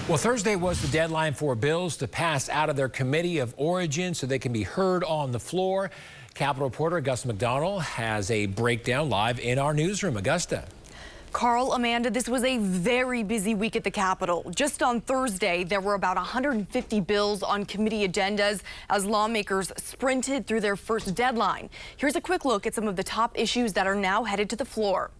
Well, Thursday was the deadline for bills to pass out of their committee of origin so they can be heard on the floor. Capitol reporter Augusta McDonnell has a breakdown live in our newsroom. Augusta. Carl, Amanda, this was a very busy week at the Capitol. Just on Thursday, there were about 150 bills on committee agendas as lawmakers sprinted through their first deadline. Here's a quick look at some of the top issues that are now headed to the floor.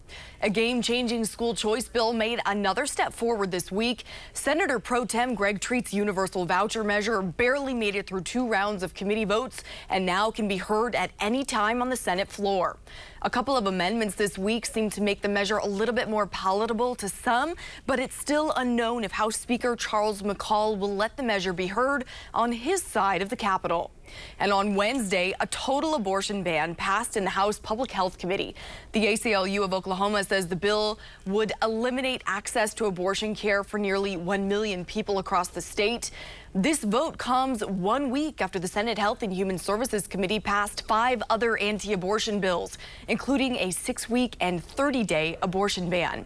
A game-changing school choice bill made another step forward this week. Senator Pro Tem Greg Treat's universal voucher measure barely made it through 2 rounds of committee votes and now can be heard at any time on the Senate floor. A couple of amendments this week seem to make the measure a little bit more palatable to some, but it's still unknown if House Speaker Charles McCall will let the measure be heard on his side of the Capitol. And on Wednesday, a total abortion ban passed in the House Public Health Committee. The ACLU of Oklahoma says the bill would eliminate access to abortion care for nearly 1 million people across the state. This vote comes 1 week after the Senate Health and Human Services Committee passed 5 other anti-abortion bills, including a 6-week and 30-day abortion ban.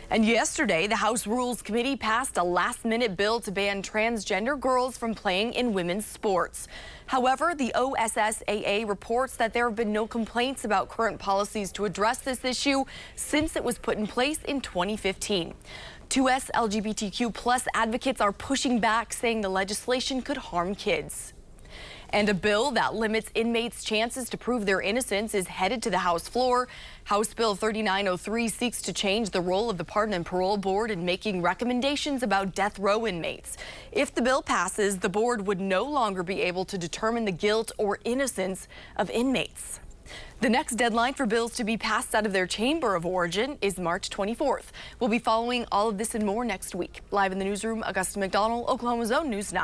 And yesterday, the House Rules Committee passed a last-minute bill to ban transgender girls from playing in women's sports. However, the OSSAA reports that there have been no complaints about current policies to address this issue since it was put in place in 2015. 2S LGBTQ+ advocates are pushing back, saying the legislation could harm kids. And a bill that limits inmates' chances to prove their innocence is headed to the House floor. House Bill 3903 seeks to change the role of the Pardon and Parole Board in making recommendations about death row inmates. If the bill passes, the board would no longer be able to determine the guilt or innocence of inmates. The next deadline for bills to be passed out of their chamber of origin is March 24th. We'll be following all of this and more next week. Live in the newsroom, Augusta McDonnell, Oklahoma's own News 9.